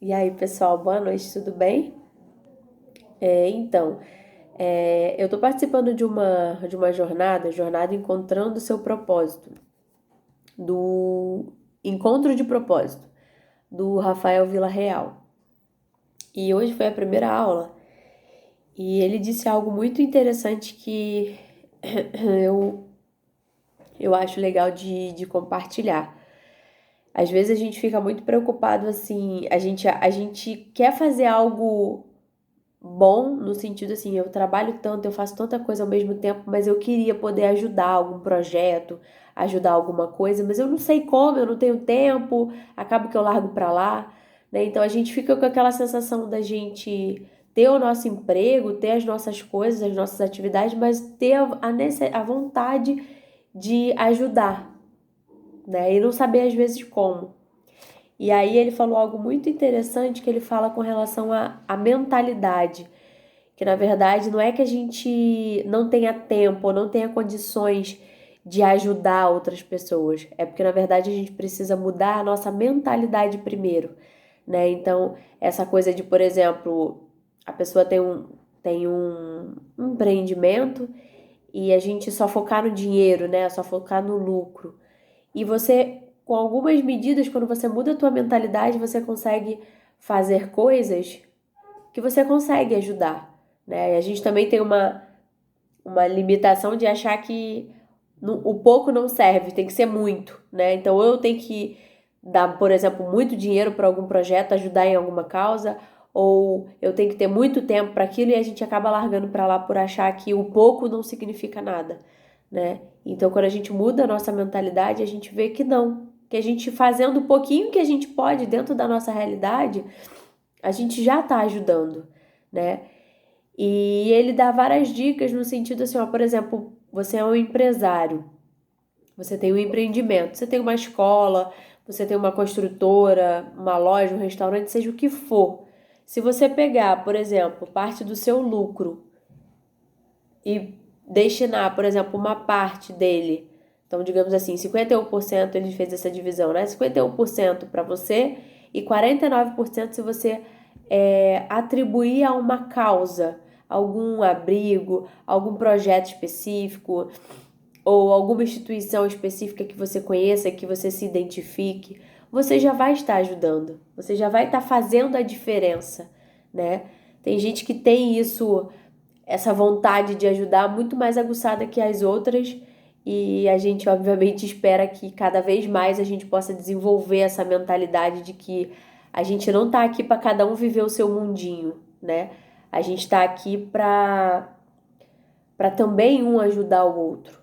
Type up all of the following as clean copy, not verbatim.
E aí, pessoal, boa noite, tudo bem? Então, eu estou participando de uma jornada Encontrando o Seu Propósito, do Encontro de Propósito, do Rafael Villarreal. E hoje foi a primeira aula e ele disse algo muito interessante que eu, eu acho legal de compartilhar. Às vezes a gente fica muito preocupado assim, a gente quer fazer algo bom no sentido assim, eu trabalho tanto, eu faço tanta coisa ao mesmo tempo, mas eu queria poder ajudar algum projeto, ajudar alguma coisa, mas eu não sei como, eu não tenho tempo, acaba que eu largo pra lá, né? Então a gente fica com aquela sensação da gente ter o nosso emprego, ter as nossas coisas, as nossas atividades, mas ter a vontade de ajudar, né? E não saber às vezes como. E aí ele falou algo muito interessante que ele fala com relação à mentalidade, que na verdade não é que a gente não tenha tempo ou não tenha condições de ajudar outras pessoas, é porque na verdade a gente precisa mudar a nossa mentalidade primeiro, né? Então, essa coisa de, por exemplo, a pessoa tem um empreendimento e a gente só focar no dinheiro, né? Só focar no lucro. E você, com algumas medidas, quando você muda a tua mentalidade, você consegue fazer coisas que você consegue ajudar, né? E a gente também tem uma limitação de achar que o pouco não serve, tem que ser muito, né? Então eu tenho que dar, por exemplo, muito dinheiro para algum projeto, ajudar em alguma causa, ou eu tenho que ter muito tempo para aquilo e a gente acaba largando para lá por achar que o pouco não significa nada, né? Então quando a gente muda a nossa mentalidade, a gente vê que não, que a gente fazendo o pouquinho que a gente pode dentro da nossa realidade, a gente já está ajudando, né? E ele dá várias dicas no sentido assim, ó, por exemplo, você é um empresário, você tem um empreendimento, você tem uma escola, você tem uma construtora, uma loja, um restaurante, seja o que for. Se você pegar, por exemplo, parte do seu lucro e destinar, por exemplo, uma parte dele, então digamos assim, 51% ele fez essa divisão, né? 51% para você e 49% se você atribuir a uma causa, algum abrigo, algum projeto específico ou alguma instituição específica que você conheça, que você se identifique, você já vai estar ajudando, você já vai estar fazendo a diferença, né? Tem gente que tem isso, essa vontade de ajudar muito mais aguçada que as outras, e a gente obviamente espera que cada vez mais a gente possa desenvolver essa mentalidade de que a gente não tá aqui para cada um viver o seu mundinho, né? A gente tá aqui para também um ajudar o outro,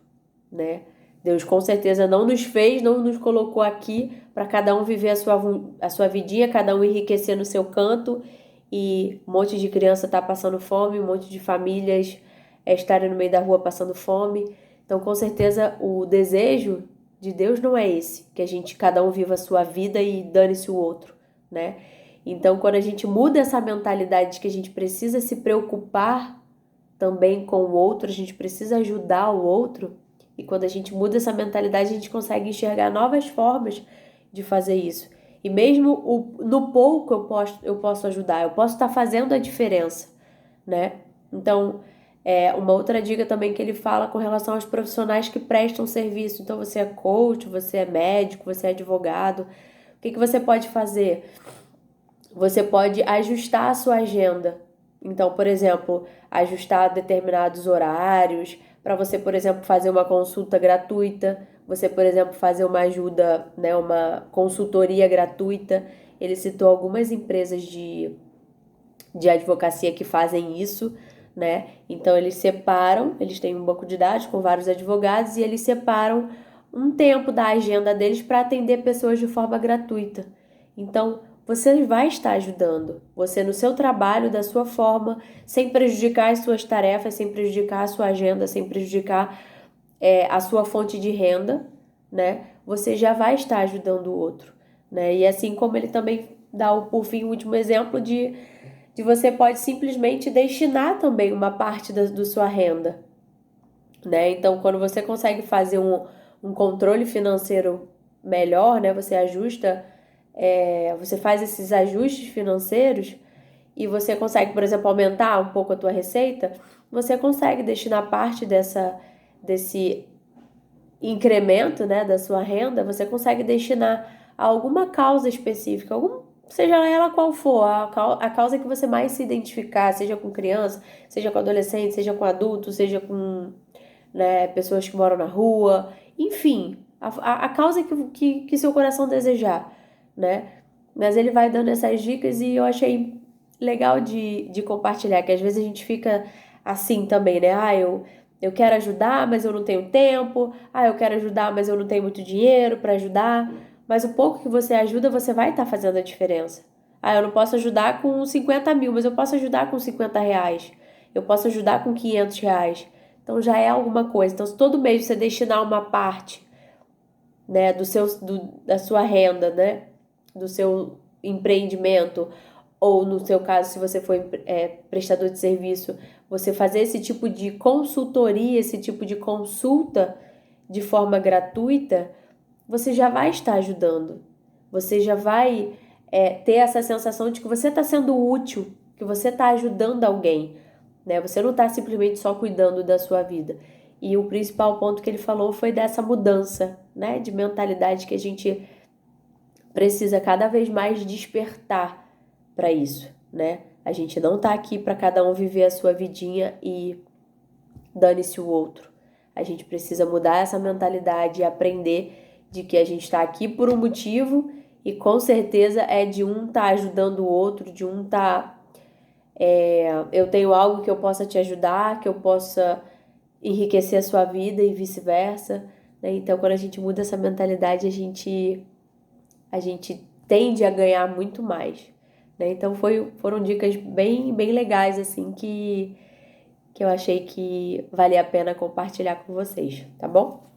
né? Deus com certeza não nos fez, não nos colocou aqui para cada um viver a sua vidinha, cada um enriquecer no seu canto e um monte de criança tá passando fome, um monte de famílias estarem no meio da rua passando fome. Então, com certeza, o desejo de Deus não é esse, que a gente cada um viva a sua vida e dane-se o outro, né? Então, quando a gente muda essa mentalidade de que a gente precisa se preocupar também com o outro, a gente precisa ajudar o outro, e quando a gente muda essa mentalidade, a gente consegue enxergar novas formas de fazer isso. E mesmo no pouco eu posso ajudar, eu posso estar fazendo a diferença, né? Então, uma outra dica também que ele fala com relação aos profissionais que prestam serviço. Então, você é coach, você é médico, você é advogado. O que que você pode fazer? Você pode ajustar a sua agenda. Então, por exemplo, ajustar determinados horários para você, por exemplo, fazer uma consulta gratuita, você, por exemplo, fazer uma ajuda, né, uma consultoria gratuita. Ele citou algumas empresas de advocacia que fazem isso, né? Então, eles separam, eles têm um banco de dados com vários advogados e eles separam um tempo da agenda deles para atender pessoas de forma gratuita. Então, você vai estar ajudando, você no seu trabalho, da sua forma, sem prejudicar as suas tarefas, sem prejudicar a sua agenda, sem prejudicar a sua fonte de renda, né? Você já vai estar ajudando o outro, né? E assim como ele também dá, por fim, o último exemplo de você pode simplesmente destinar também uma parte da sua renda, né? Então, quando você consegue fazer um controle financeiro melhor, né? Você ajusta você faz esses ajustes financeiros e você consegue, por exemplo, aumentar um pouco a tua receita, você consegue destinar parte desse incremento, né, da sua renda, você consegue destinar a alguma causa específica, seja ela qual for, a causa que você mais se identificar, seja com criança, seja com adolescente, seja com adulto, seja com, né, pessoas que moram na rua, enfim, a causa que seu coração desejar, né? Mas ele vai dando essas dicas e eu achei legal de compartilhar, que às vezes a gente fica assim também, né? Eu quero ajudar, mas eu não tenho tempo. Eu quero ajudar, mas eu não tenho muito dinheiro para ajudar. Mas o pouco que você ajuda, você vai estar fazendo a diferença. Eu não posso ajudar com 50 mil, mas eu posso ajudar com 50 reais. Eu posso ajudar com 500 reais. Então já é alguma coisa. Então, se todo mês você destinar uma parte, né, da sua renda, né, do seu empreendimento, ou no seu caso, se você for prestador de serviço, você fazer esse tipo de consultoria, esse tipo de consulta de forma gratuita, você já vai estar ajudando. Você já vai ter essa sensação de que você está sendo útil, que você está ajudando alguém, né? Você não está simplesmente só cuidando da sua vida. E o principal ponto que ele falou foi dessa mudança, né, de mentalidade que a gente precisa cada vez mais despertar para isso, né? A gente não tá aqui para cada um viver a sua vidinha e dane-se o outro. A gente precisa mudar essa mentalidade e aprender de que a gente está aqui por um motivo e com certeza é de um tá ajudando o outro, de um tá eu tenho algo que eu possa te ajudar, que eu possa enriquecer a sua vida e vice-versa, né? Então, quando a gente muda essa mentalidade, a gente tende a ganhar muito mais, né? Então foram dicas bem, bem legais, assim, que eu achei que valia a pena compartilhar com vocês, tá bom?